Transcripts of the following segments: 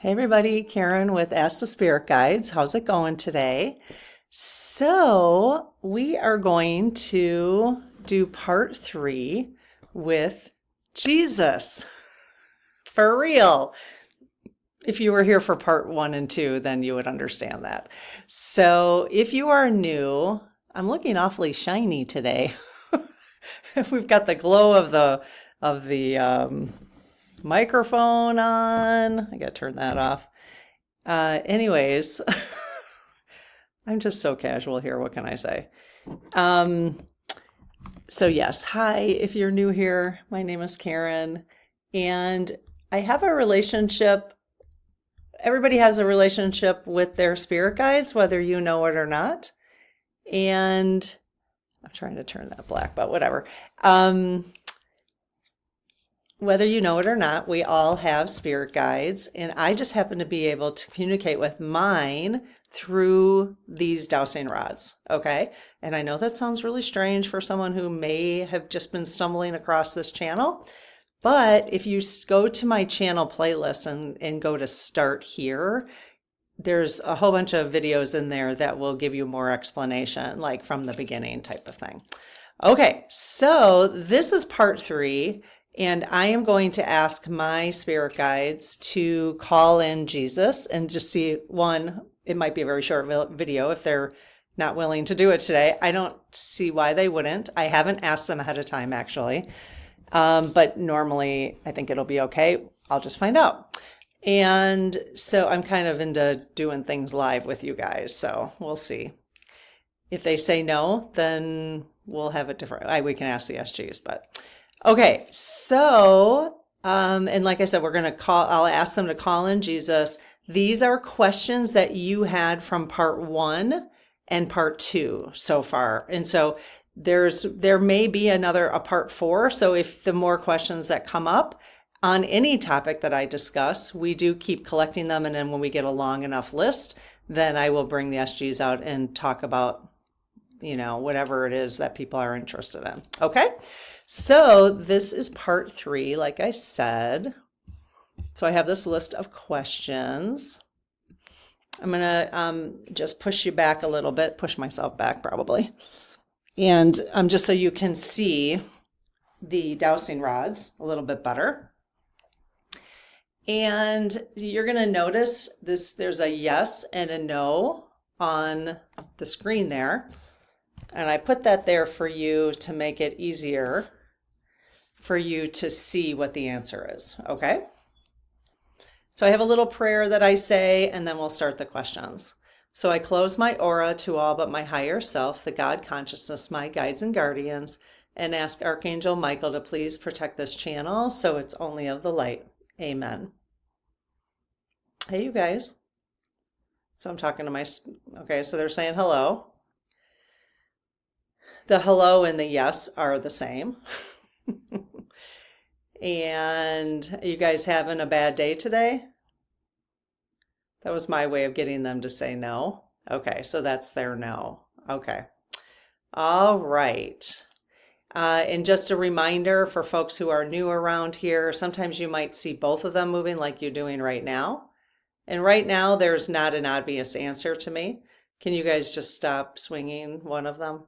Hey everybody, Karen with Ask the Spirit Guides. How's it going today? So, we are going to do part 3 with Jesus. For real. If you were here for part 1 and 2, then you would understand that. So, if you are new, I'm looking awfully shiny today. We've got the glow of the microphone on. I gotta turn that off. Anyways, I'm just so casual here. What can I say? Um, so yes, hi, if you're new here, my name is Karen, and I have a relationship. Everybody has a relationship with their spirit guides, whether you know it or not. And I'm trying to turn that black, but whatever. Whether you know it or not, we all have spirit guides, and I just happen to be able to communicate with mine through these dowsing rods, okay? And I know that sounds really strange for someone who may have just been stumbling across this channel, but if you go to my channel playlist and go to start here, there's a whole bunch of videos in there that will give you more explanation, like from the beginning type of thing. Okay, so this is part 3. And I am going to ask my spirit guides to call in Jesus and just see one, it might be a very short video if they're not willing to do it today. I don't see why they wouldn't. I haven't asked them ahead of time actually. But normally I think it'll be okay. I'll just find out. And so I'm kind of into doing things live with you guys. So we'll see. If they say no, then we'll have a different, we can ask the SGs, but okay, so, and like I said, I'll ask them to call in Jesus. These are questions that you had from part 1 and part 2 so far. And so there may be a part 4. So if the more questions that come up on any topic that I discuss, we do keep collecting them. And then when we get a long enough list, then I will bring the SGs out and talk about, whatever it is that people are interested in. Okay. So this is part 3, like I said. So I have this list of questions. I'm going to just push you back a little bit, push myself back probably. And just so you can see the dowsing rods a little bit better. And you're going to notice there's a yes and a no on the screen there. And I put that there for you to make it easier for you to see what the answer is, okay? So I have a little prayer that I say, and then we'll start the questions. So I close my aura to all but my higher self, the God consciousness, my guides and guardians, and ask Archangel Michael to please protect this channel so it's only of the light. Amen. Hey, you guys. So I'm talking to okay, so they're saying hello. The hello and the yes are the same. And you guys having a bad day today? That was my way of getting them to say no. Okay, so that's their no. Okay. All right. And just a reminder for folks who are new around here, sometimes you might see both of them moving like you're doing right now. And right now, there's not an obvious answer to me. Can you guys just stop swinging one of them?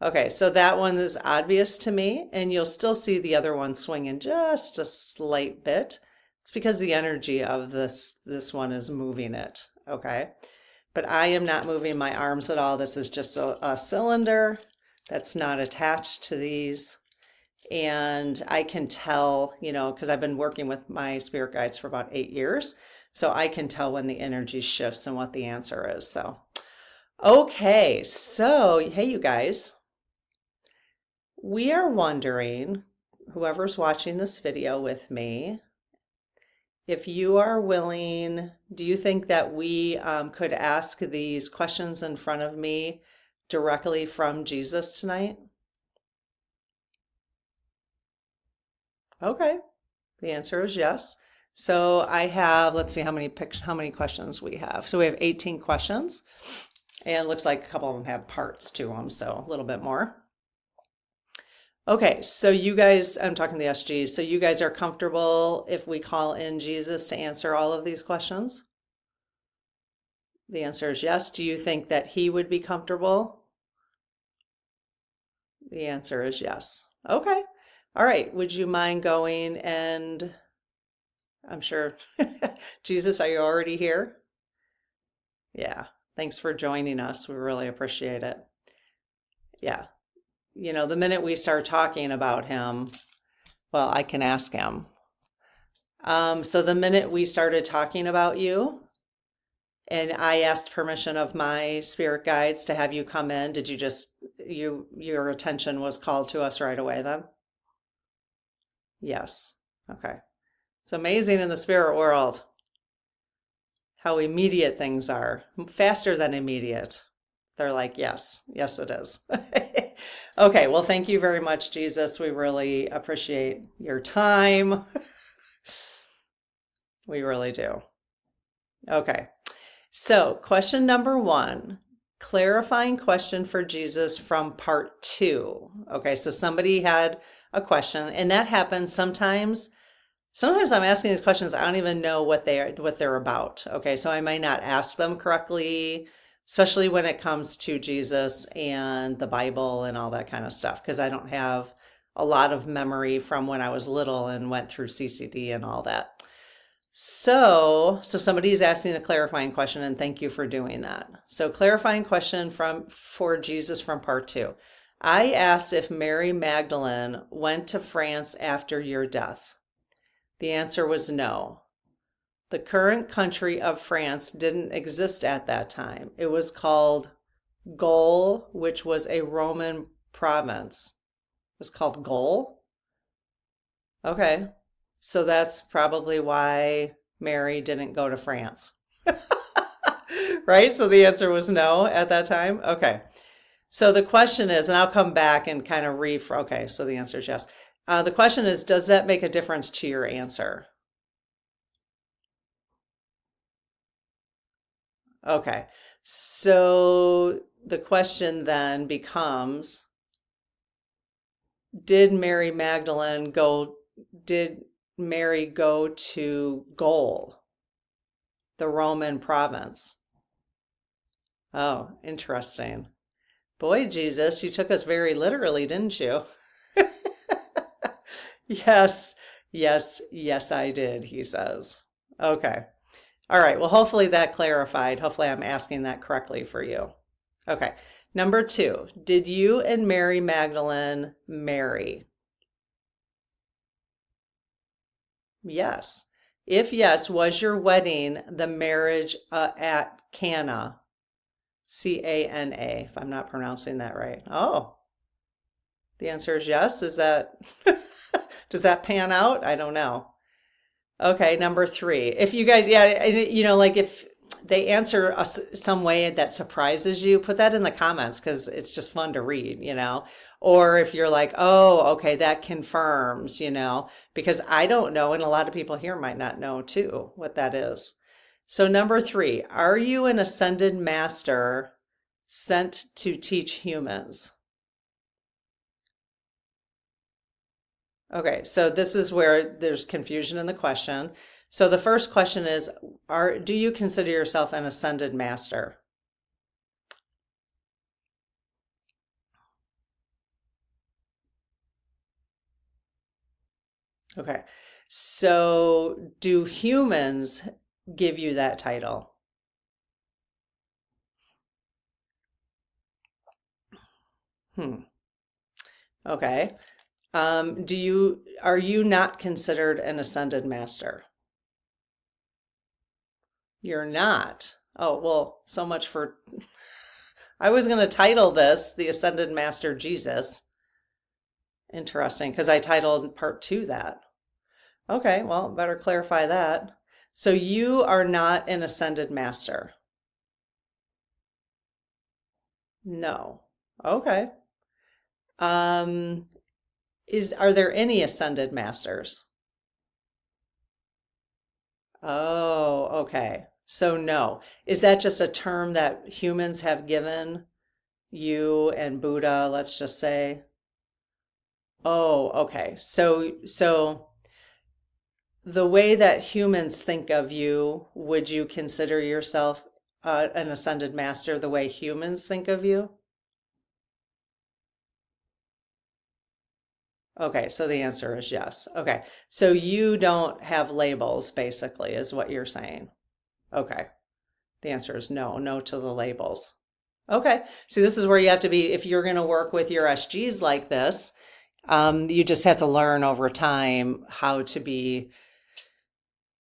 Okay, so that one is obvious to me, and you'll still see the other one swinging just a slight bit. It's because the energy of this one is moving it, okay? But I am not moving my arms at all. This is just a cylinder that's not attached to these. And I can tell, because I've been working with my spirit guides for about 8 years, so I can tell when the energy shifts and what the answer is. So, okay, so hey, you guys. We are wondering, whoever's watching this video with me, if you are willing, do you think that we could ask these questions in front of me directly from Jesus tonight? Okay, the answer is yes. So I have, let's see how many questions we have. So we have 18 questions, and it looks like a couple of them have parts to them, so a little bit more. Okay, so you guys, I'm talking to the SGs, so you guys are comfortable if we call in Jesus to answer all of these questions? The answer is yes. Do you think that he would be comfortable? The answer is yes. Okay. All right. Would you mind going and I'm sure, Jesus, are you already here? Yeah. Thanks for joining us. We really appreciate it. Yeah. You know, the minute we start talking about him, well, I can ask him. So the minute we started talking about you and I asked permission of my spirit guides to have you come in, did you just, your attention was called to us right away then? Yes. Okay. It's amazing in the spirit world how immediate things are, faster than immediate. They're like, yes, yes, it is. Okay, well, thank you very much, Jesus. We really appreciate your time. We really do. Okay, so question number one, clarifying question for Jesus from part two. Okay, so somebody had a question, and that happens sometimes. Sometimes I'm asking these questions, I don't even know what they're about. Okay, so I might not ask them correctly, especially when it comes to Jesus and the Bible and all that kind of stuff, because I don't have a lot of memory from when I was little and went through CCD and all that. So somebody's asking a clarifying question, and thank you for doing that. So clarifying question for Jesus from part two. I asked if Mary Magdalene went to France after your death. The answer was no. The current country of France didn't exist at that time. It was called Gaul, which was a Roman province. It was called Gaul? Okay. So that's probably why Mary didn't go to France. Right? So the answer was no at that time? Okay. So the question is, and I'll come back and kind of okay, so the answer is yes. The question is, does that make a difference to your answer? Okay, so the question then becomes, did Mary Magdalene did Mary go to Gaul, the Roman province? Oh, interesting. Boy, Jesus, you took us very literally, didn't you? Yes, yes, yes, I did, he says. Okay. All right. Well, hopefully that clarified. Hopefully I'm asking that correctly for you. Okay. Number two, did you and Mary Magdalene marry? Yes. If yes, was your wedding the marriage at Cana? Cana, if I'm not pronouncing that right. Oh, the answer is yes. Is that, does that pan out? I don't know. Okay, number three. If you guys, yeah, like if they answer some way that surprises you, put that in the comments because it's just fun to read. Or if you're like, oh, okay, that confirms, because I don't know, and a lot of people here might not know too what that is. So number three, are you an ascended master sent to teach humans? Okay, so this is where there's confusion in the question. So the first question is, do you consider yourself an ascended master? Okay, so do humans give you that title? Hmm. Okay. Are you not considered an ascended master? You're not. Oh, well, so much for, I was going to title this The Ascended Master Jesus. Interesting, because I titled part two that. Okay, well, better clarify that. So you are not an ascended master? No. Okay. Um, are there any ascended masters? Oh, okay. So no. Is that just a term that humans have given you and Buddha, let's just say? Oh, okay. So the way that humans think of you, would you consider yourself an ascended master the way humans think of you? Okay, so the answer is yes. Okay, so you don't have labels, basically, is what you're saying. Okay, the answer is no, no to the labels. Okay, see, this is where you have to be, if you're going to work with your SGs like this, you just have to learn over time how to be,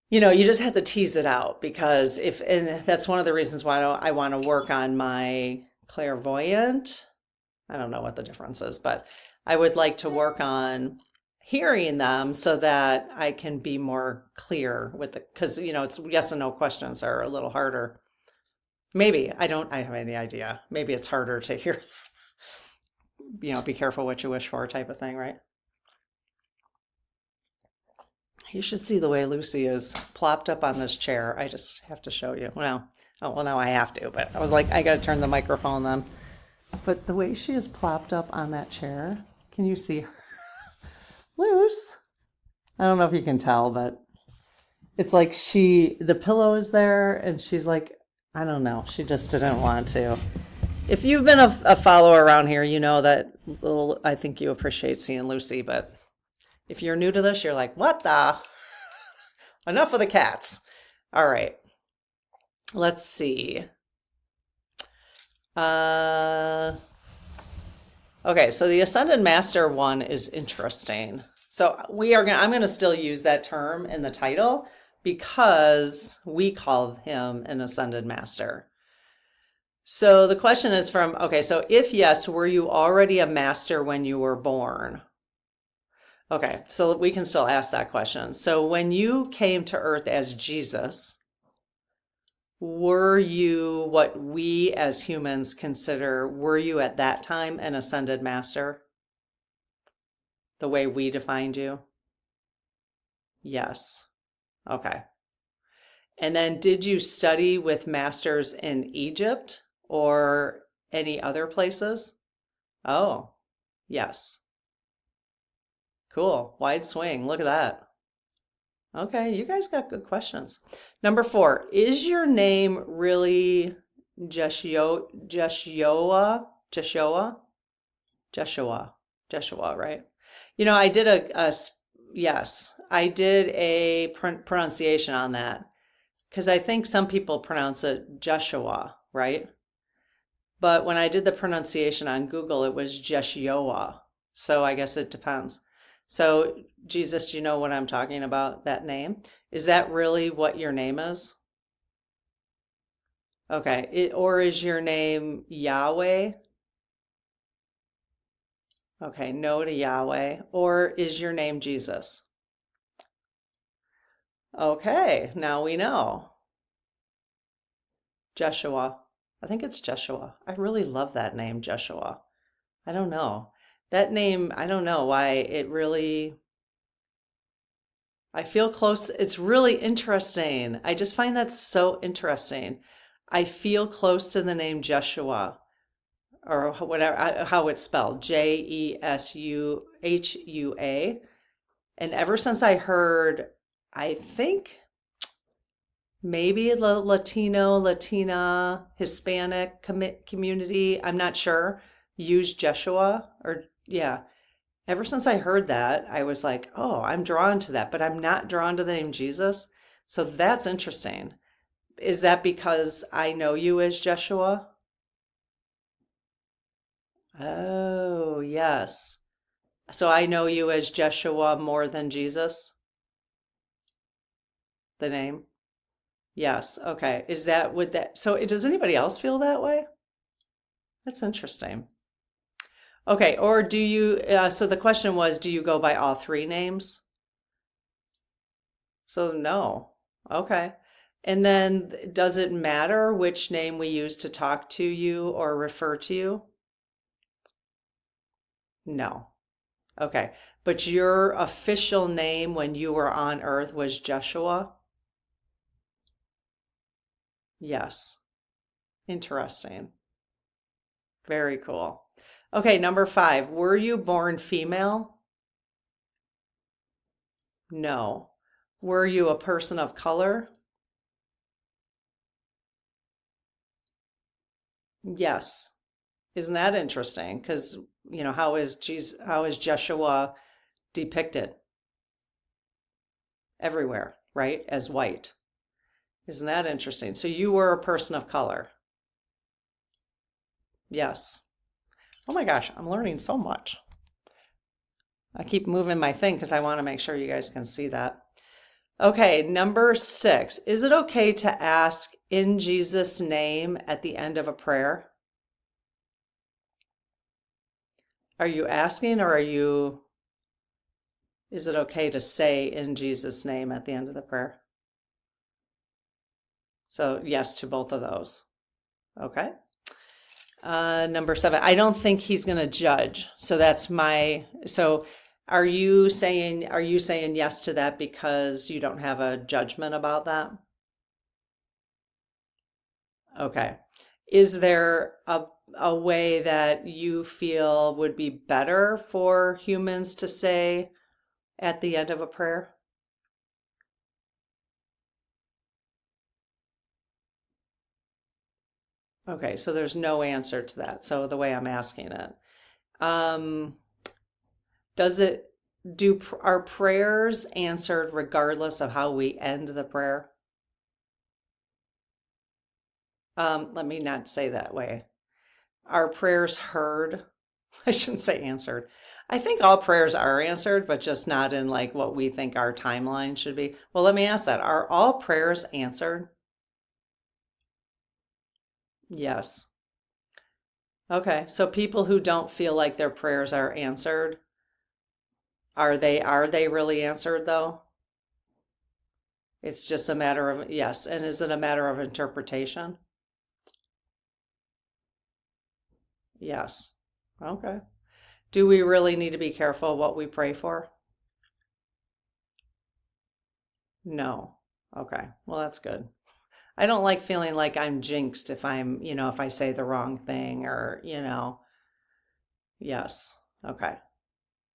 you just have to tease it out because and that's one of the reasons why I want to work on my clairvoyant. I don't know what the difference is, but I would like to work on hearing them so that I can be more clear with the, because, it's yes and no questions are a little harder. Maybe, I have any idea. Maybe it's harder to hear, be careful what you wish for type of thing, right? You should see the way Lucy is plopped up on this chair. I just have to show you. Well, now I have to, but I was like, I got to turn the microphone then. But the way she is plopped up on that chair, can you see her? Luce? I don't know if you can tell, but it's like the pillow is there and she's like, I don't know, she just didn't want to. If you've been a follower around here, you know that I think you appreciate seeing Lucy, but if you're new to this, you're like, what the? Enough of the cats. All right. Let's see. Okay, so the Ascended Master one is interesting. So I'm gonna still use that term in the title because we call him an Ascended Master. So the question is okay, so if yes, were you already a master when you were born? Okay, so we can still ask that question. So when you came to Earth as Jesus, were you what we as humans were you at that time an ascended master? The way we defined you? Yes. Okay. And then did you study with masters in Egypt or any other places? Oh, yes. Cool. Wide swing. Look at that. Okay, you guys got good questions. Number 4, is your name really Jeshua? Jeshua, right? I did yes, I did a pronunciation on that because I think some people pronounce it Jeshua, right? But when I did the pronunciation on Google, it was Jeshua. So I guess it depends. So, Jesus, do you know what I'm talking about, that name? Is that really what your name is? Okay. Or is your name Yahweh? Okay, no to Yahweh. Or is your name Jesus? Okay, now we know. Jeshua. I think it's Jeshua. I really love that name, Jeshua. I don't know. That name, I don't know why I feel close. It's really interesting. I just find that so interesting. I feel close to the name Jeshua or whatever, how it's spelled, Jesuhua. And ever since I heard, I think maybe the Latina, Hispanic community, I'm not sure, use Jeshua or, yeah. Ever since I heard that, I was like, oh, I'm drawn to that, but I'm not drawn to the name Jesus. So that's interesting. Is that because I know you as Jeshua? Oh, yes. So I know you as Jeshua more than Jesus, the name? Yes. Okay. So does anybody else feel that way? That's interesting. Okay. Or so the question was, do you go by all 3 names? So no. Okay. And then does it matter which name we use to talk to you or refer to you? No. Okay. But your official name when you were on Earth was Joshua? Yes. Interesting. Very cool. Okay, number 5. Were you born female? No. Were you a person of color? Yes. Isn't that interesting? Because, how is Jeshua depicted everywhere, right? As white. Isn't that interesting? So you were a person of color. Yes. Oh my gosh, I'm learning so much. I keep moving my thing because I want to make sure you guys can see that. Okay, number 6. Is it okay to ask in Jesus' name at the end of a prayer? Are you asking or is it okay to say in Jesus' name at the end of the prayer? So yes to both of those. Okay. Number 7, I don't think he's going to judge. So are you saying yes to that because you don't have a judgment about that? Okay. Is there a way that you feel would be better for humans to say at the end of a prayer? Okay, so there's no answer to that. So the way I'm asking it, um, does it are prayers answered regardless of how we end the prayer? Let me not say that way. Are prayers heard? I shouldn't say answered. I think all prayers are answered, but just not in like what we think our timeline should be. Well, let me ask that. Are all prayers answered? Yes. Okay. So people who don't feel like their prayers are answered, are they really answered though? It's just a matter of, yes. And is it a matter of interpretation? Yes. Okay. Do we really need to be careful what we pray for? No. Okay. Well, that's good. I don't like feeling like I'm jinxed if I say the wrong thing or. Yes. Okay.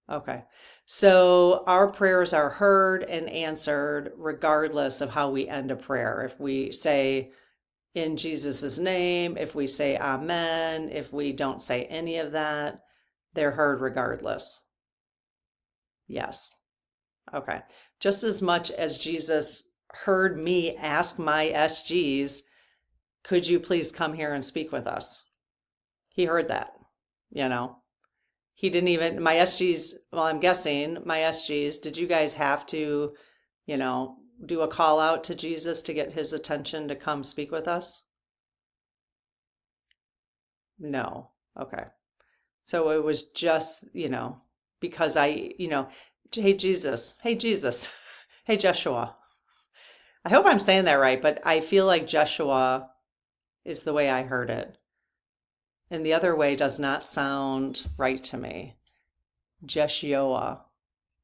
Okay. So our prayers are heard and answered regardless of how we end a prayer. If we say in Jesus's name, if we say amen, if we don't say any of that, they're heard regardless. Yes. Okay. Just as much as Jesus heard me ask my SGs, could you please come here and speak with us? He heard that, you know. He didn't even, my SGs, well, I'm guessing my SGs, did you guys have to, do a call out to Jesus to get his attention to come speak with us? No. Okay. So it was just, because hey, Jesus, hey, Joshua. I hope I'm saying that right, but I feel like Joshua is the way I heard it. And the other way does not sound right to me. Jeshua.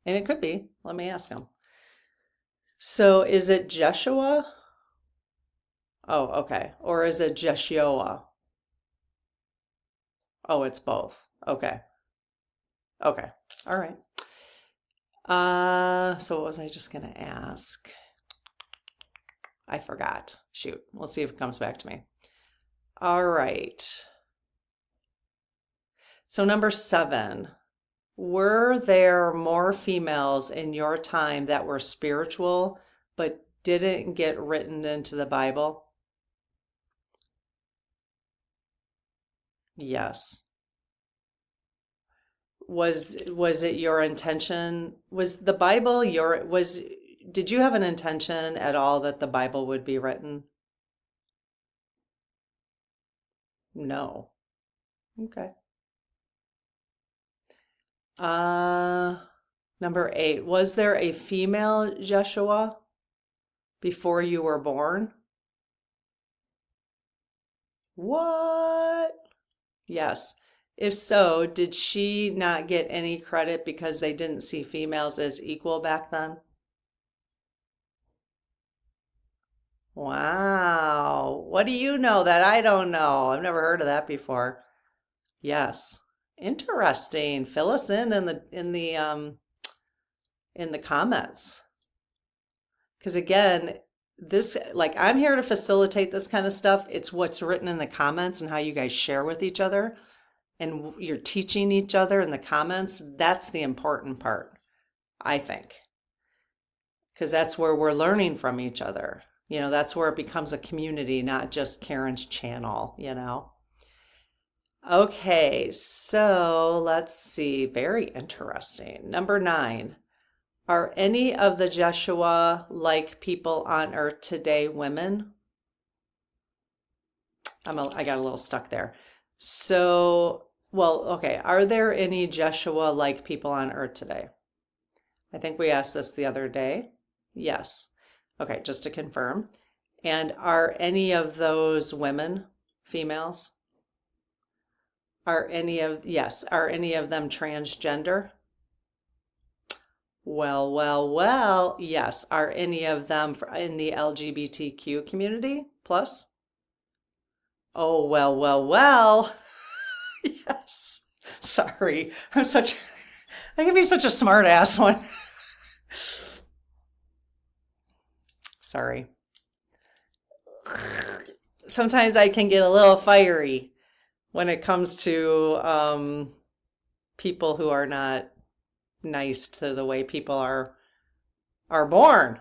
And it could be. Let me ask him. So is it Jeshua? Oh, okay. Or is it Jeshua? Oh, it's both. Okay. Okay. All right. So what was I just gonna ask? I forgot. Shoot. We'll see if it comes back to me. All right. So number 7. Were there more females in your time that were spiritual but didn't get written into the Bible? Yes. Was it your intention? Was the Bible did you have an intention at all that the Bible would be written? No. Okay. Uh, Number 8. Was there a female Jeshua before you were born? What? Yes. If so, did she not get any credit because they didn't see females as equal back then? Wow. What do you know that I don't know? I've never heard of that before. Yes. Interesting. Fill us in the in the comments. Because again, this, like, I'm here to facilitate this kind of stuff. It's what's written in the comments and how you guys share with each other and you're teaching each other in the comments. That's the important part, I think, because that's where we're learning from each other. That's where it becomes a community, not just Karen's channel. Okay, so let's see. Very interesting. Number 9. Are any of the Jeshua-like people on earth today women? I got a little stuck there. So, well, okay. Are there any Jeshua-like people on earth today? I think we asked this the other day. Yes. Okay, just to confirm. And are any of those women, females? Yes. Are any of them transgender? Well, yes. Are any of them in the LGBTQ community plus? Oh, well. Yes. Sorry. I can be such a smart ass one. Sorry. Sometimes I can get a little fiery when it comes to people who are not nice to the way people are born.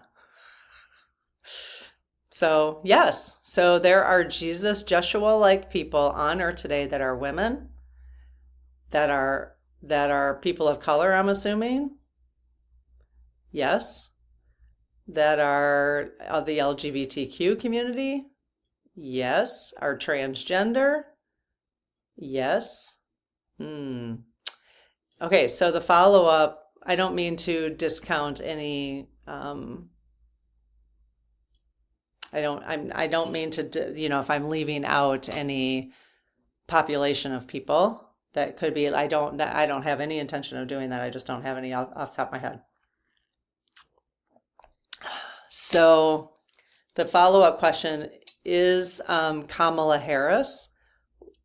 So yes, so there are Jeshua-like people on earth today that are women, that are people of color, I'm assuming. Yes. That are of the LGBTQ community. Yes. Are transgender. Yes. Okay, so the follow-up, I don't mean to discount any, I don't mean to, if I'm leaving out any population of people that could be, I don't have any intention of doing that. I just don't have any off the top of my head. So the follow-up question is, Kamala Harris,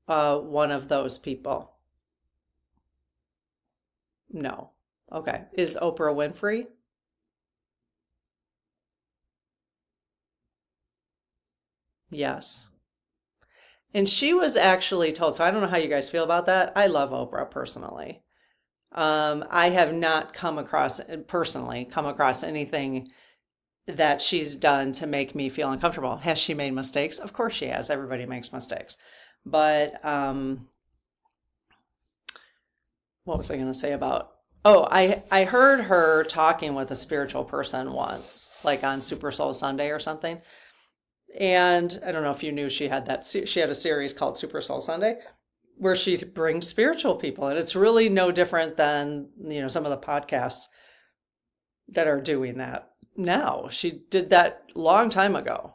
one of those people? No. Okay. Is Oprah Winfrey? Yes. And she was actually told, so I don't know how you guys feel about that. I love Oprah personally. I have not come across anything that she's done to make me feel uncomfortable. Has she made mistakes? Of course she has. Everybody makes mistakes. But what was I going to say about? Oh, I heard her talking with a spiritual person once, like on Super Soul Sunday or something. And I don't know if you knew she had a series called Super Soul Sunday where she brings spiritual people. And it's really no different than, some of the podcasts that are doing that now. She did that long time ago.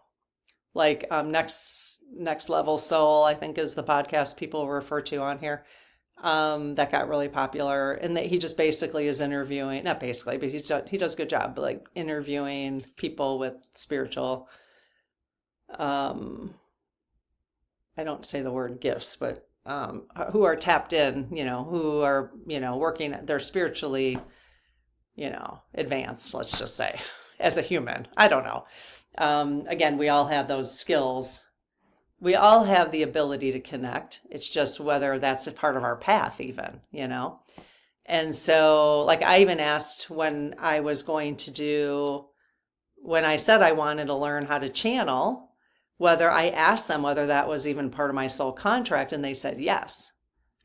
Like Next Level Soul, I think is the podcast people refer to on here. That got really popular, and that he just basically is interviewing, not basically, but he does a good job, but like interviewing people with spiritual, I don't say the word gifts, but who are tapped in, who are, working, they're spiritually, advanced, let's just say, as a human. I don't know. Again, we all have those skills. We all have the ability to connect. It's just whether that's a part of our path even, And so, like, I even asked when I said I wanted to learn how to channel, I asked them whether that was even part of my soul contract, and they said yes,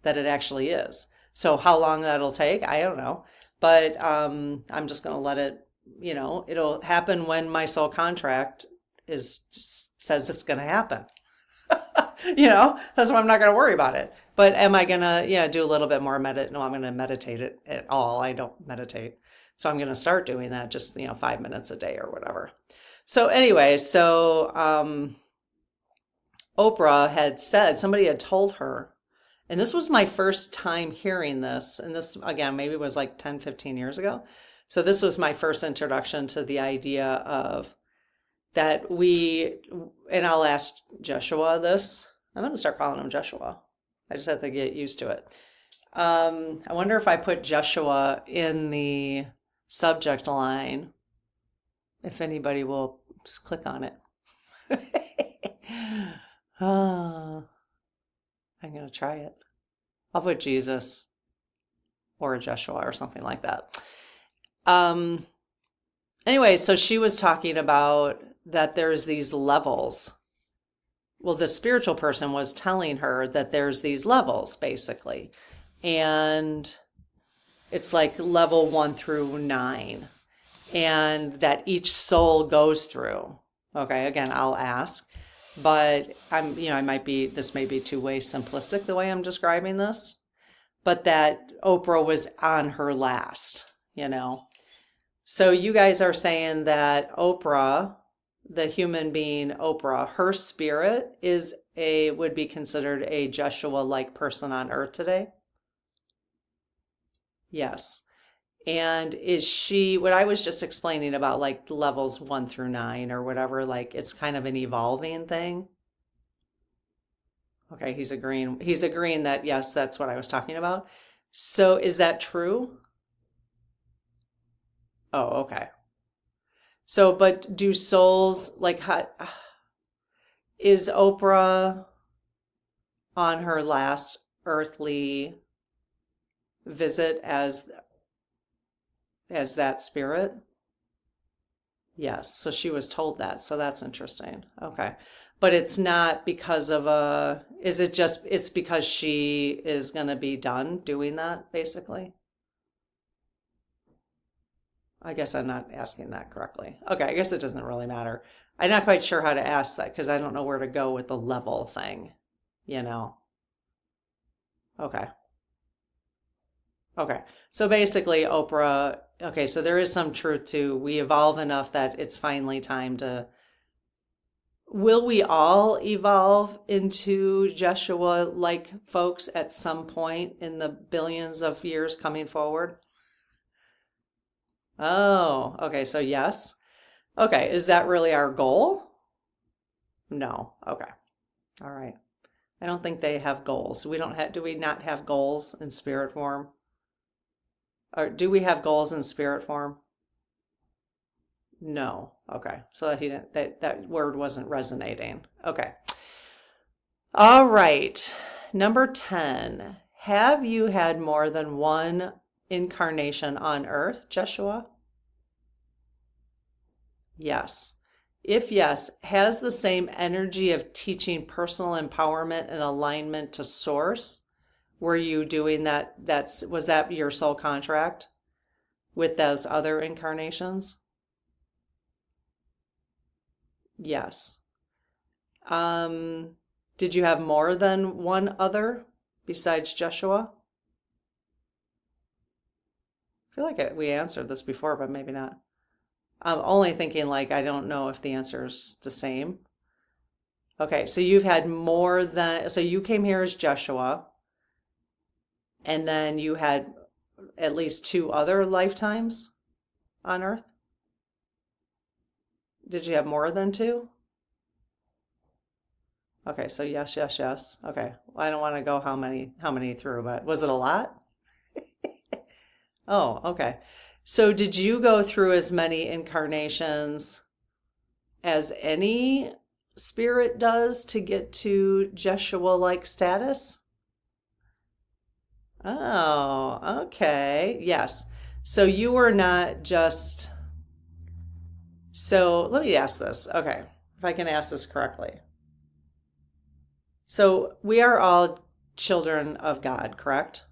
that it actually is. So how long that'll take, I don't know. But I'm just going to let it, it'll happen when my soul contract says it's going to happen. That's why I'm not going to worry about it. But am I going to, do a little bit more No, I'm going to meditate it at all. I don't meditate. So I'm going to start doing that just, 5 minutes a day or whatever. So anyway, Oprah had said, somebody had told her, and this was my first time hearing this. And this, again, maybe was like 10, 15 years ago. So this was my first introduction to the idea of that and I'll ask Joshua this. I'm going to start calling him Joshua. I just have to get used to it. I wonder if I put Joshua in the subject line, if anybody will just click on it. Ah, I'm going to try it. I'll put Jesus or Joshua or something like that. Anyway, so she was talking about that there's these levels. Well, the spiritual person was telling her that there's these levels, basically. And it's like level 1 through 9. And that each soul goes through. Okay, again, I'll ask. But this may be too way simplistic the way I'm describing this. But that Oprah was on her last, So you guys are saying that Oprah, the human being Oprah, her spirit would be considered a Joshua-like person on earth today? Yes. And is she, what I was just explaining about like levels 1 through 9 or whatever, like it's kind of an evolving thing? Okay, he's agreeing that yes, that's what I was talking about. So is that true? Oh, okay. So, but do souls, like, is Oprah on her last earthly visit as that spirit? Yes, so she was told that, so that's interesting. Okay. But it's not because of it's because she is going to be done doing that, basically? I guess I'm not asking that correctly. Okay, I guess it doesn't really matter. I'm not quite sure how to ask that because I don't know where to go with the level thing, Okay. Okay. So basically, Oprah, okay, so there is some truth to we evolve enough that it's finally time to. Will we all evolve into Joshua-like folks at some point in the billions of years coming forward? Oh, okay, so yes. Okay, is that really our goal? No. Okay. All right. I don't think they have goals. Do we not have goals in spirit form? Or do we have goals in spirit form? No. Okay. So that word wasn't resonating. Okay. All right. Number 10. Have you had more than one incarnation on earth, Joshua? Yes. If yes, has the same energy of teaching personal empowerment and alignment to source? Were you doing that? Was that your soul contract with those other incarnations? Yes. Did you have more than one other besides Joshua? I feel like we answered this before, but maybe not. I'm only thinking like I don't know if the answer is the same. Okay, so you've had so you came here as Joshua, and then you had at least 2 other lifetimes on Earth? Did you have more than 2? Okay, so yes, yes, yes. Okay, well, I don't want to go how many through, but was it a lot? Oh, okay. So did you go through as many incarnations as any spirit does to get to Joshua-like status? Oh, okay. Yes. So you were not just. So let me ask this. Okay, if I can ask this correctly. So we are all children of God, correct?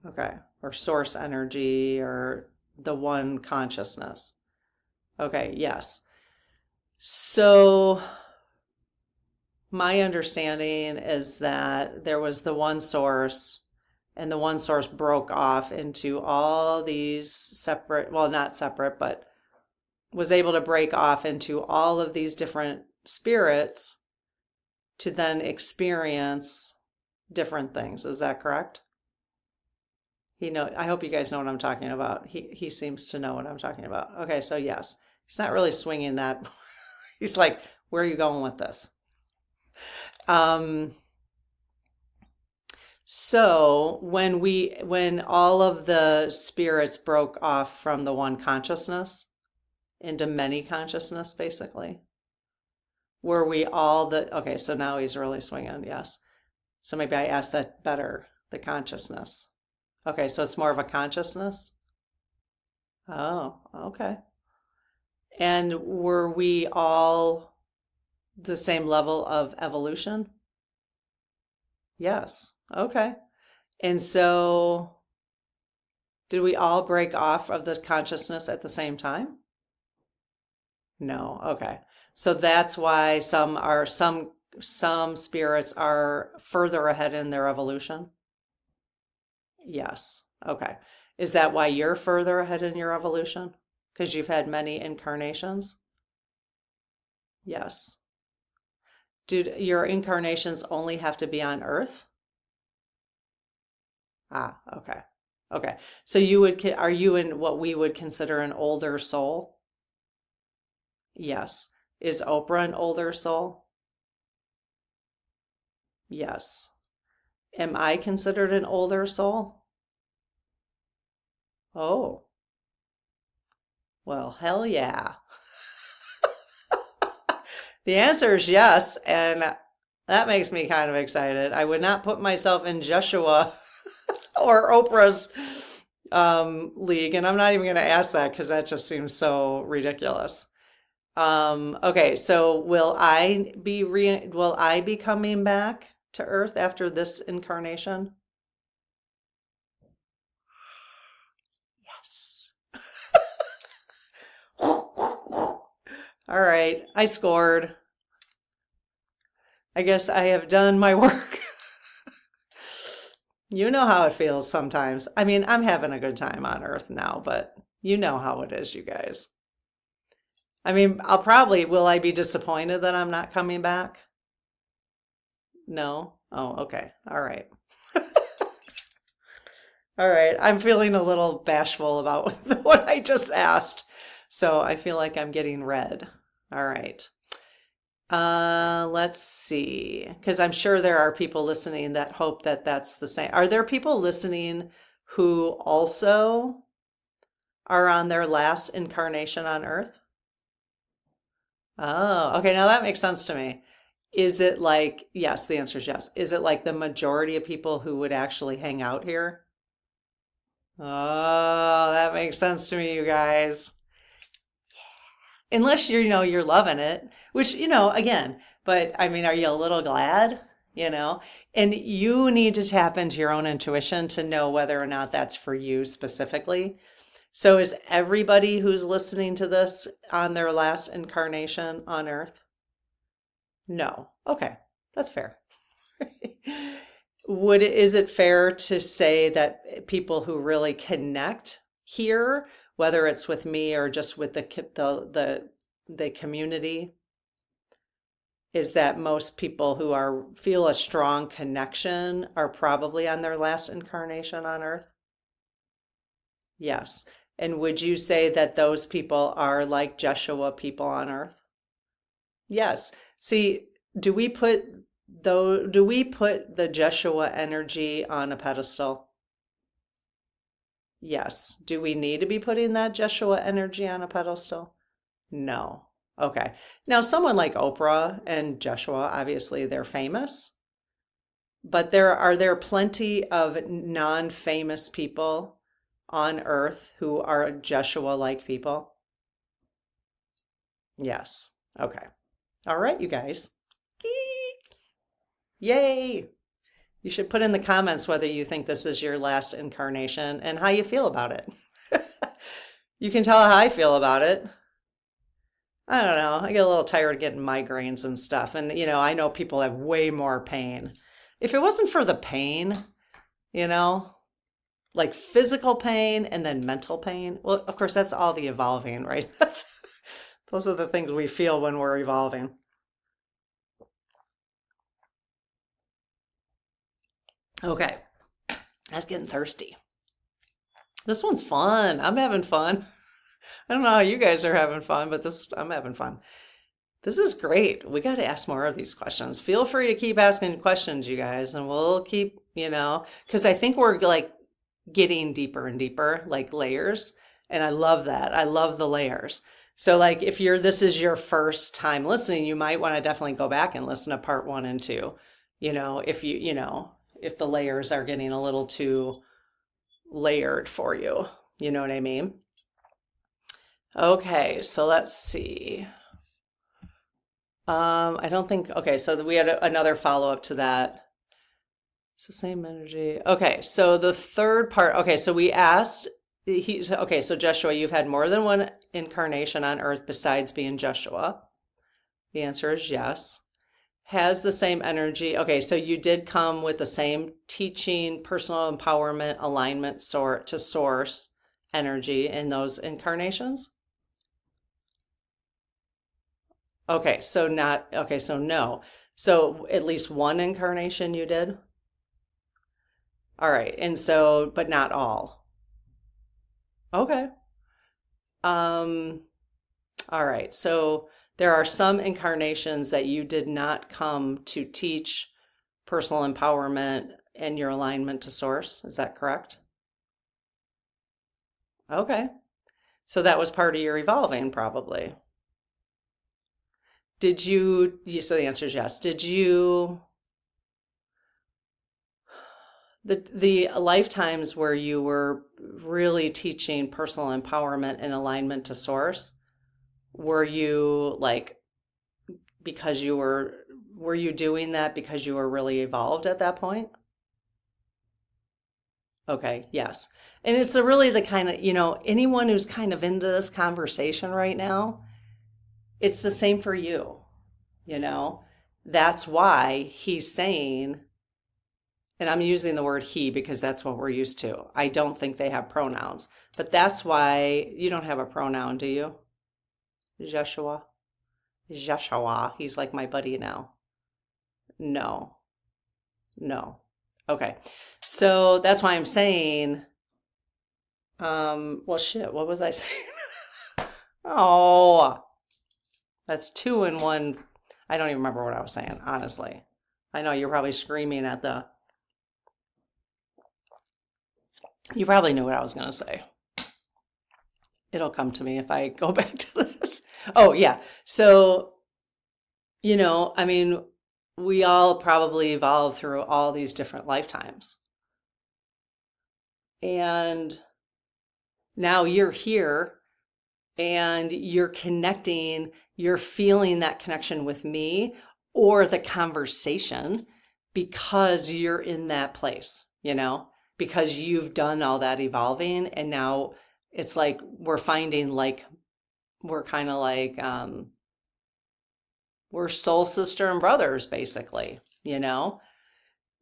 Okay. Or source energy or the one consciousness. Okay, yes. So my understanding is that there was the one source, and the one source broke off into all these separate, well, not separate, but was able to break off into all of these different spirits to then experience different things. Is that correct? I hope you guys know what I'm talking about. He seems to know what I'm talking about. Okay, so yes, he's not really swinging that. He's like, where are you going with this? So when all of the spirits broke off from the one consciousness into many consciousness, basically, were we all okay, so now he's really swinging, yes. So maybe I asked that better, the consciousness. Okay, so it's more of a consciousness? Oh, okay. And were we all the same level of evolution? Yes. Okay. And so did we all break off of the consciousness at the same time? No. Okay. So that's why some spirits are further ahead in their evolution? Yes. Okay. Is that why you're further ahead in your evolution? Because you've had many incarnations? Yes. Do your incarnations only have to be on Earth? Ah, okay. Okay. So are you in what we would consider an older soul? Yes. Is Oprah an older soul? Yes. Am I considered an older soul? Oh, well, hell yeah. The answer is yes, and that makes me kind of excited. I would not put myself in Joshua or Oprah's league, and I'm not even going to ask that because that just seems so ridiculous. Okay, so will I be coming back to Earth after this incarnation? Yes. All right, I scored. I guess I have done my work. You know how it feels sometimes. I mean, I'm having a good time on Earth now, but you know how it is, you guys. I mean, will I be disappointed that I'm not coming back? No? Oh, okay. All right. All right. I'm feeling a little bashful about what I just asked. So I feel like I'm getting red. All right. Let's see, because I'm sure there are people listening that hope that that's the same. Are there people listening who also are on their last incarnation on Earth? Oh, okay. Now that makes sense to me. Is it like, yes, the answer is yes. Is it like the majority of people who would actually hang out here? Oh, that makes sense to me, you guys. Unless you're loving it, which, again, but I mean, are you a little glad? You know, and you need to tap into your own intuition to know whether or not that's for you specifically. So is everybody who's listening to this on their last incarnation on Earth? No. Okay, that's fair. Is it fair to say that people who really connect here, whether it's with me or just with the community, is that most people who feel a strong connection are probably on their last incarnation on Earth? Yes. And would you say that those people are like Jeshua people on Earth? Yes. See, do we put the Jeshua energy on a pedestal? Yes. Do we need to be putting that Jeshua energy on a pedestal? No. Okay. Now, someone like Oprah and Jeshua, obviously they're famous, but are there plenty of non-famous people on Earth who are Jeshua-like people? Yes. Okay. All right, you guys. Yay! You should put in the comments whether you think this is your last incarnation and how you feel about it. You can tell how I feel about it. I don't know. I get a little tired of getting migraines and stuff. And, I know people have way more pain. If it wasn't for the pain, you know, like physical pain and then mental pain, well, of course, that's all the evolving, right? Those are the things we feel when we're evolving. Okay, that's getting thirsty. This one's fun. I'm having fun. I don't know how you guys are having fun, but I'm having fun. This is great. We got to ask more of these questions. Feel free to keep asking questions, you guys, and we'll keep, because I think we're like getting deeper and deeper, like layers. And I love that. I love the layers. So like if this is your first time listening, you might want to definitely go back and listen to part 1 and 2. If the layers are getting a little too layered for you. You know what I mean? Okay, so let's see. I don't think, okay, so we had another follow-up to that. It's the same energy. Okay, so the third part, okay, so we asked, okay, so Joshua, you've had more than one incarnation on earth besides being Joshua. The answer is yes. Has the same energy. Okay, so you did come with the same teaching, personal empowerment, alignment to source energy in those incarnations? Okay, so no. So at least one incarnation you did? All right, and so, but not all. Okay. All right, so there are some incarnations that you did not come to teach personal empowerment and your alignment to source. Is that correct? Okay. So that was part of your evolving, probably. So the answer is yes. Did you, the lifetimes where you were really teaching personal empowerment and alignment to source, were you like, were you doing that because you were really evolved at that point? Okay, yes. And it's really the kind of, anyone who's kind of into this conversation right now, it's the same for you, That's why he's saying, and I'm using the word he because that's what we're used to. I don't think they have pronouns, but that's why you don't have a pronoun, do you? Joshua? Joshua. He's like my buddy now. No. Okay. So that's why I'm saying, well, shit, what was I saying? Oh, that's 2 in 1. I don't even remember what I was saying, honestly. I know you're probably screaming you probably knew what I was going to say. It'll come to me if I go back to this. Oh, yeah. So, I mean, we all probably evolve through all these different lifetimes. And now you're here and you're connecting, you're feeling that connection with me or the conversation because you're in that place, because you've done all that evolving. And now it's like we're finding like, we're kind of like, we're soul sister and brothers, basically,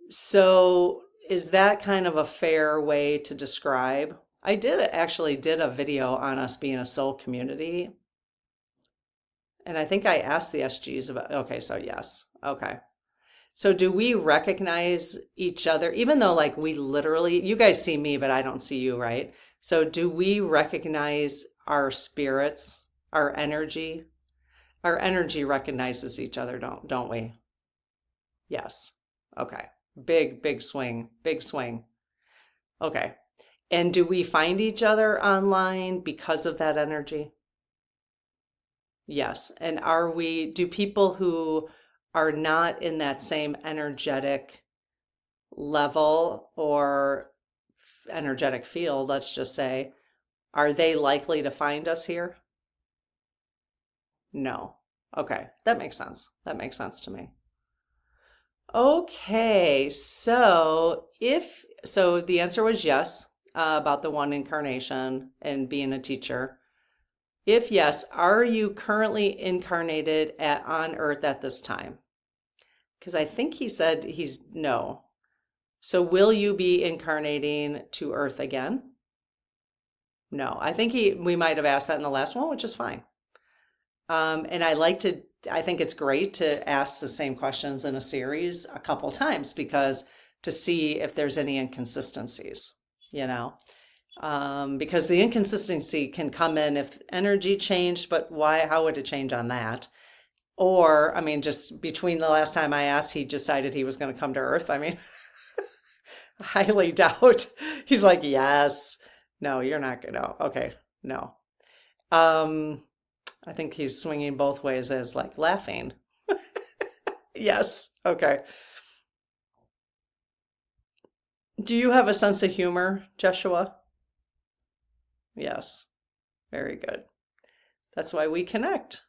So is that kind of a fair way to describe? I actually did a video on us being a soul community. And I think I asked the SGs about, okay, so yes. Okay. So do we recognize each other, even though like we literally, you guys see me, but I don't see you, right? So do we recognize our spirits, our energy? Our energy recognizes each other, don't we? Yes. Okay. Big swing. Okay. And do we find each other online because of that energy? Yes. And do people who are not in that same energetic level or energetic field, let's just say, are they likely to find us here? No. Okay. That makes sense. That makes sense to me. Okay. So the answer was yes, about the one incarnation and being a teacher. If yes, are you currently incarnated on Earth at this time? Because I think he said he's no. So will you be incarnating to Earth again? No. I think we might have asked that in the last one, which is fine. And I think it's great to ask the same questions in a series a couple times because to see if there's any inconsistencies, because the inconsistency can come in if energy changed, but how would it change on that? Or, I mean, just between the last time I asked, he decided he was going to come to Earth. I mean, highly doubt. He's like, yes. No, you're not going to. Okay. No. Um, I think he's swinging both ways as like laughing. Yes. Okay. Do you have a sense of humor, Joshua? Yes. Very good. That's why we connect.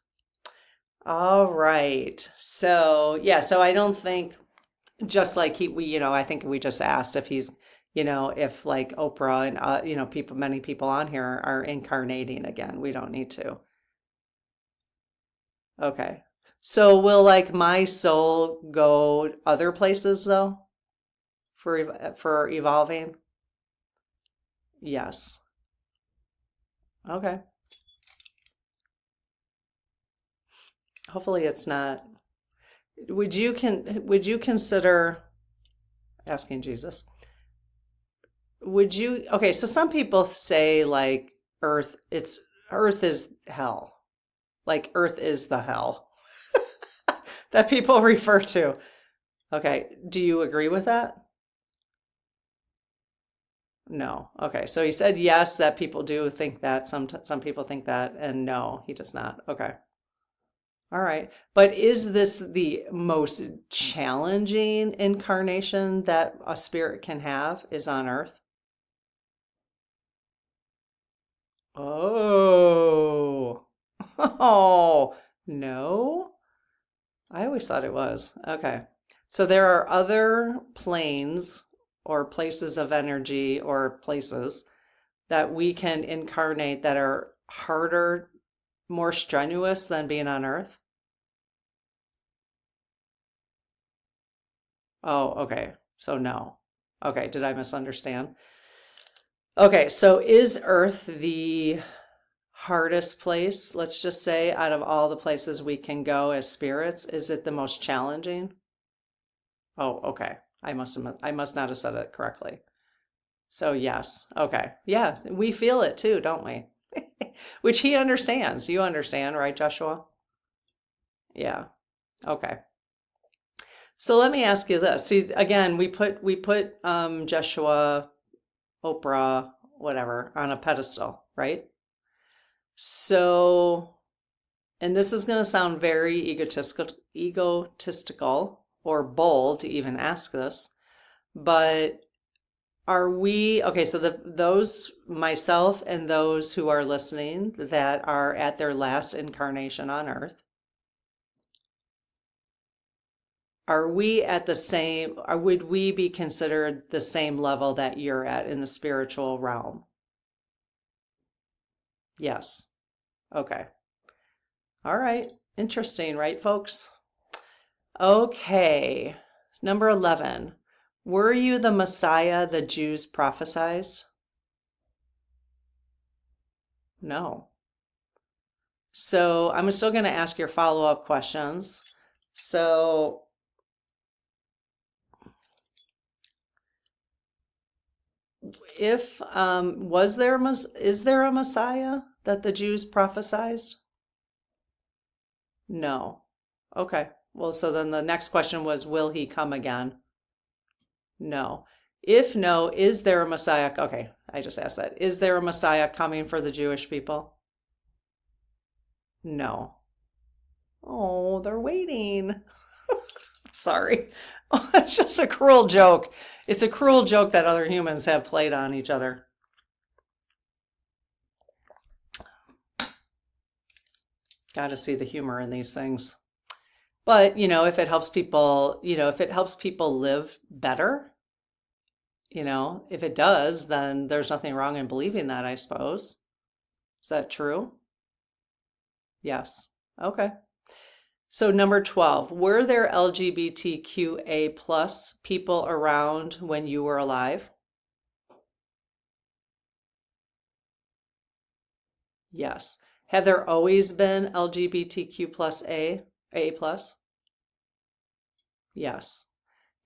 All right. So, yeah, so I don't think just like I think we just asked if he's, if like Oprah and many people on here are incarnating again. We don't need to. Okay. So will like my soul go other places though for evolving? Yes. Okay. Hopefully it's not. Would you consider asking Jesus? Okay, so some people say like Earth is hell. Like Earth is the hell that people refer to. Okay, do you agree with that? No. Okay, so he said yes, that people do think that. Some people think that, and no, he does not. Okay. All right. But is this the most challenging incarnation that a spirit can have is on Earth? Oh. Oh, no. I always thought it was. Okay. So there are other planes or places of energy or places that we can incarnate that are harder, more strenuous than being on Earth? Oh, okay. So no. Okay, did I misunderstand? Okay, so is Earth the hardest place, let's just say, out of all the places we can go as spirits? Is it the most challenging? Oh, okay. I must not have said it correctly. So yes. Okay. Yeah, we feel it too, don't we? Which he understands. You understand, right, Joshua? Yeah. Okay. So let me ask you this. See, again, we put Joshua, Oprah, whatever, on a pedestal, right? So, and this is going to sound very egotistical or bold to even ask this, but are we okay? So those myself and those who are listening that are at their last incarnation on Earth, are we at the same, or would we be considered the same level that you're at in the spiritual realm? Yes. Okay. All right. Interesting, right, folks? Okay. Number 11. Were you the Messiah the Jews prophesied? No. So I'm still going to ask your follow-up questions. So if is there a Messiah that the Jews prophesied? No. Okay. Well, so then the next question was, will he come again? No. If no, is there a Messiah? Okay, I just asked that. Is there a Messiah coming for the Jewish people? No. Oh, they're waiting. Sorry. Oh, it's just a cruel joke. It's a cruel joke that other humans have played on each other. Got to see the humor in these things. But, if it helps people, if it helps people live better, if it does, then there's nothing wrong in believing that, I suppose. Is that true? Yes. Okay. So number 12, were there LGBTQA plus people around when you were alive? Yes. Have there always been LGBTQ plus A plus? Yes.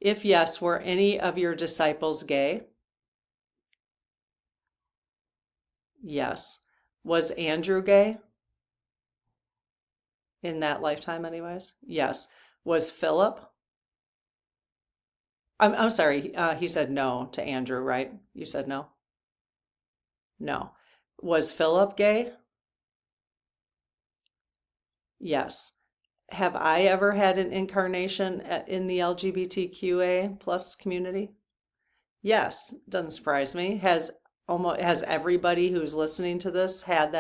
If yes, were any of your disciples gay? Yes. Was Andrew gay? in that lifetime anyways? Yes. Was Philip? I'm sorry. He said no to Andrew, right? You said no? No. Was Philip gay? Yes. Have I ever had an incarnation in the LGBTQA plus community? Yes. Doesn't surprise me. Has everybody who's listening to this had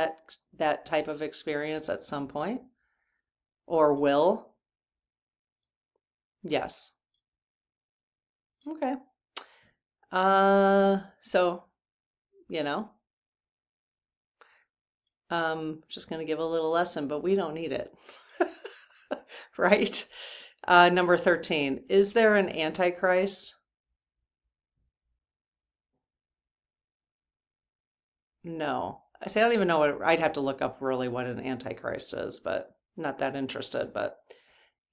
that type of experience at some point or will? Yes. Okay. So, you know, just going to give a little lesson, but we don't need it. Right? Number 13. Is there an antichrist? No. I say I don't even know what I'd have to look up really what an antichrist is, but not that interested. But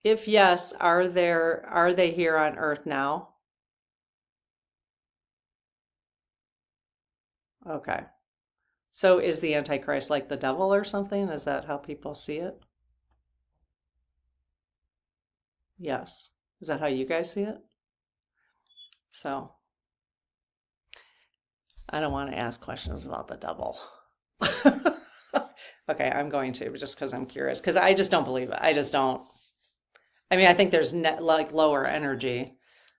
if yes, are they here on earth now? Okay. So is the antichrist like the devil or something? Is that how people see it? Yes. Is that how you guys see it? So I don't want to ask questions about the devil. Okay, I'm going to just because I'm curious because I just don't believe it. I just don't. I mean, I think there's like lower energy.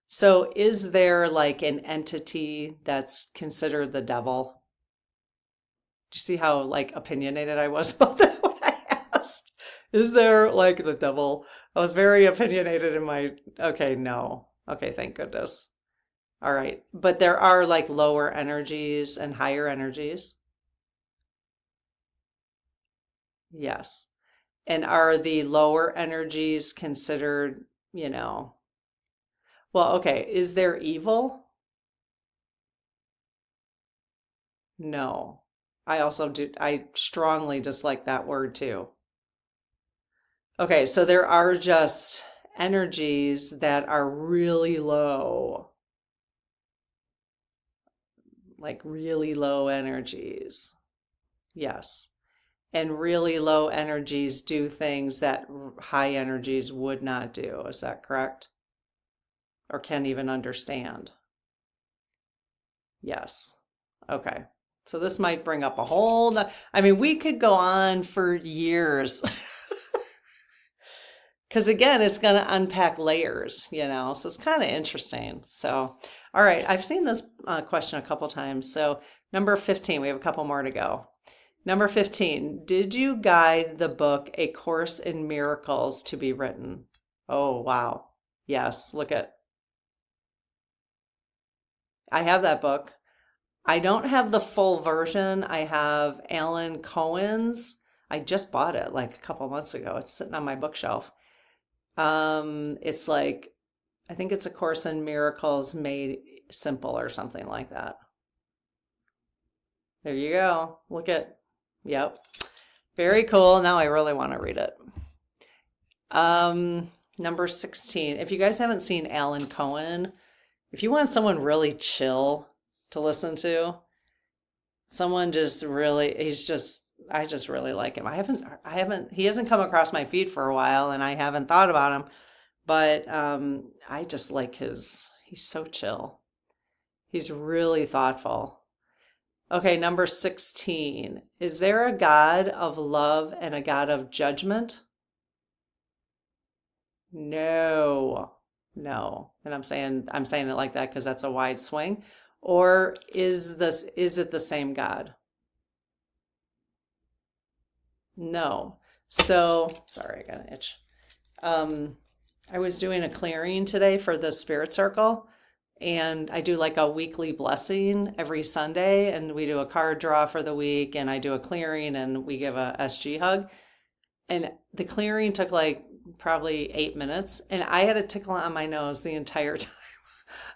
So is there like an entity that's considered the devil? Do you see how like opinionated I was about that when I asked? Is there like the devil? I was very opinionated in my, okay, no. Okay, thank goodness. All right. But there are like lower energies and higher energies. Yes. And are the lower energies considered, well, okay, is there evil? No. I strongly dislike that word too. Okay, so there are just energies that are really low, like really low energies. Yes. And really low energies do things that high energies would not do. Is that correct? Or can't even understand? Yes. Okay. So this might bring up a I mean, we could go on for years. Because again, it's going to unpack layers. So it's kind of interesting. So, all right, I've seen this question a couple times. So, number 15, we have a couple more to go. Number 15, did you guide the book A Course in Miracles to be written? Oh, wow. Yes, I have that book. I don't have the full version. I have Alan Cohen's. I just bought it like a couple months ago. It's sitting on my bookshelf. It's like, I think it's A Course in Miracles Made Simple or something like that. There you go. Yep. Very cool. Now I really want to read it. Number 16. If you guys haven't seen Alan Cohen, if you want someone really chill to listen to, someone just really, I just really like him. He hasn't come across my feed for a while and I haven't thought about him, but I just like he's so chill. He's really thoughtful. Okay, number 16. Is there a God of love and a God of judgment? No. No. And I'm saying it like that because that's a wide swing. Or is it the same God? No. So, sorry, I got an itch. I was doing a clearing today for the Spirit Circle, and I do like a weekly blessing every Sunday, and we do a card draw for the week, and I do a clearing, and we give a SG hug. And the clearing took like probably 8 minutes, and I had a tickle on my nose the entire time.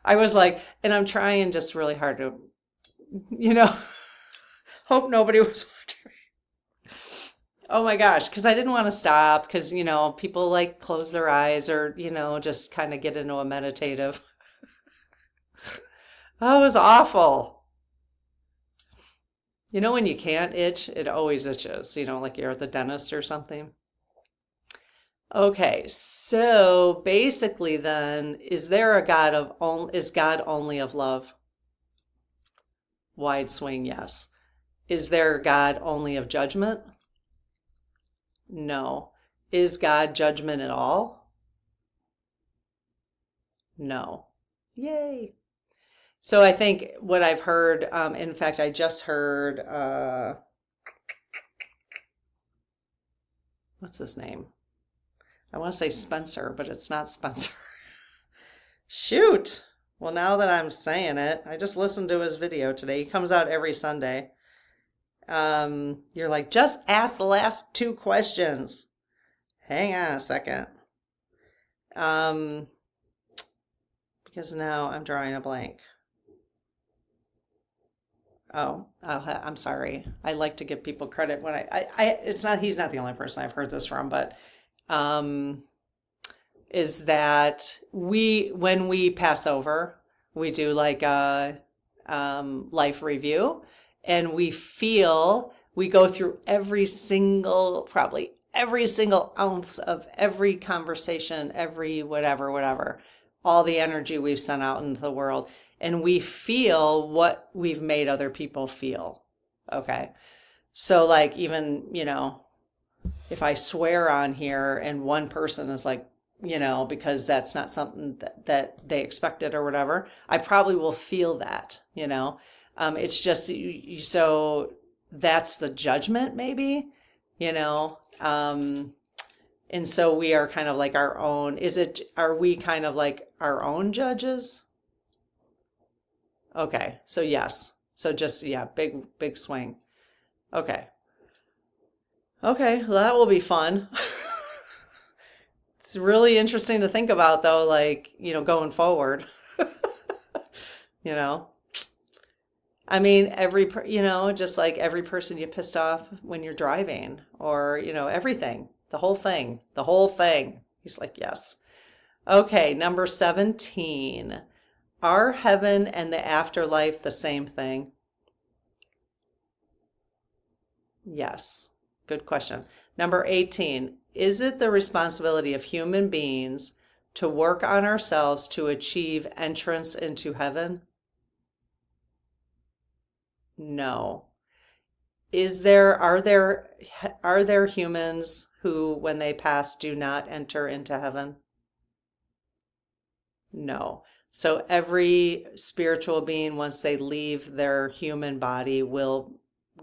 I was like, and I'm trying just really hard to, you know, hope nobody was watching. Oh my gosh, because I didn't want to stop because, people like close their eyes or, just kind of get into a meditative. Oh, it was awful. When you can't itch, it always itches, like you're at the dentist or something. Okay, so basically then, is there a God of only, is God only of love? Wide swing, yes. Is there a God only of judgment? No. Is God judgment at all? No. Yay. So I think what I've heard, in fact, I just heard, what's his name? I want to say Spencer, but it's not Spencer. Shoot. Well, now that I'm saying it, I just listened to his video today. He comes out every Sunday. You're like, just ask the last two questions. Hang on a second. Because now I'm drawing a blank. Oh, I'm sorry. I like to give people credit when it's not, he's not the only person I've heard this from, but is that when we pass over, we do like a life review, and we go through probably every single ounce of every conversation, every whatever, all the energy we've sent out into the world, and we feel what we've made other people feel. Okay. So like even, if I swear on here and one person is like, because that's not something that they expected or whatever, I probably will feel that, it's just, so that's the judgment maybe, and so we are kind of like our own, are we kind of like our own judges? Okay. So yes. So just, yeah, big swing. Okay. Okay. Well, that will be fun. It's really interesting to think about though, like, going forward, you know, I mean, just like every person you pissed off when you're driving or, everything, the whole thing. He's like, yes. Okay. Number 17. Are heaven and the afterlife the same thing? Yes. Good question. Number 18. Is it the responsibility of human beings to work on ourselves to achieve entrance into heaven? No. Are there humans who, when they pass, do not enter into heaven? No. So every spiritual being, once they leave their human body, will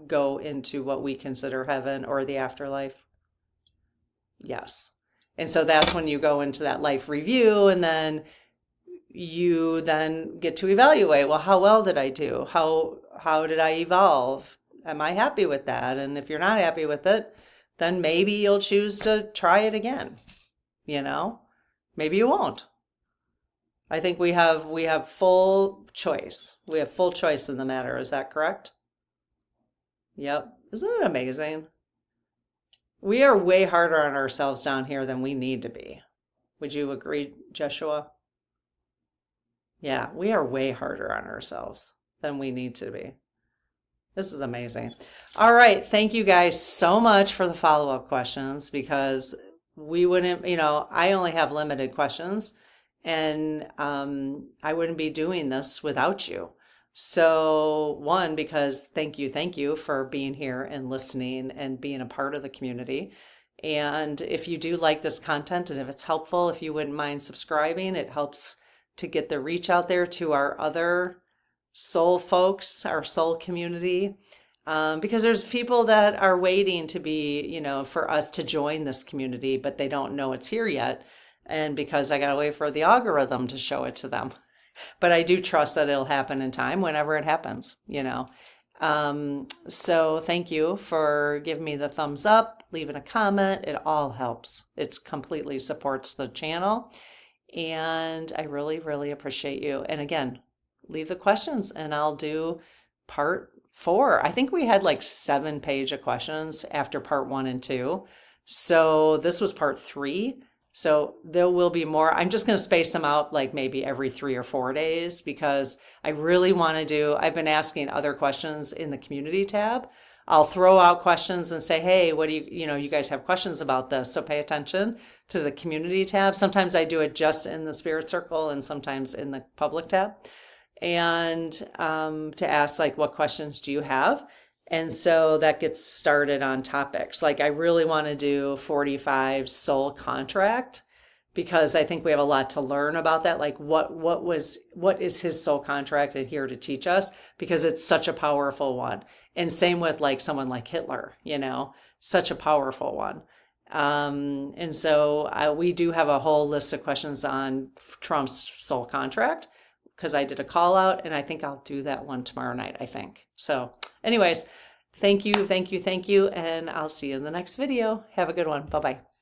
go into what we consider heaven or the afterlife. Yes. And so that's when you go into that life review, and then you then get to evaluate, well, how well did I do? How did I evolve? Am I happy with that? And if you're not happy with it, then maybe you'll choose to try it again. Maybe you won't. I think we have full choice. We have full choice in the matter. Is that correct? Yep. Isn't it amazing? We are way harder on ourselves down here than we need to be. Would you agree, Joshua? Yeah, we are way harder on ourselves than we need to be. This is amazing. All right. Thank you guys so much for the follow-up questions, because we wouldn't, I only have limited questions, and I wouldn't be doing this without you. So one, because thank you for being here and listening and being a part of the community. And if you do like this content and if it's helpful, if you wouldn't mind subscribing, it helps to get the reach out there to our other soul folks, our soul community. Because there's people that are waiting to be, for us to join this community, but they don't know it's here yet. And because I got to wait for the algorithm to show it to them. But I do trust that it'll happen in time whenever it happens, So thank you for giving me the thumbs up, leaving a comment. It all helps. It completely supports the channel. And I really, really appreciate you. And again, leave the questions and I'll do part 4. I think we had like 7 pages of questions after part 1 and 2. So this was part 3. So there will be more. I'm just going to space them out like maybe every 3 or 4 days, because I really want to I've been asking other questions in the community tab I'll throw out questions and say, hey, what do you guys have questions about this? So pay attention to the community tab. Sometimes I do it just in the spirit circle and sometimes in the public tab. And to ask like, what questions do you have? And so that gets started on topics. Like I really want to do 45 soul contract because I think we have a lot to learn about that. Like what is his soul contract and here to teach us? Because it's such a powerful one. And same with like someone like Hitler, such a powerful one. And so we do have a whole list of questions on Trump's soul contract because I did a call out and I think I'll do that one tomorrow night, I think. So anyways, thank you. And I'll see you in the next video. Have a good one. Bye-bye.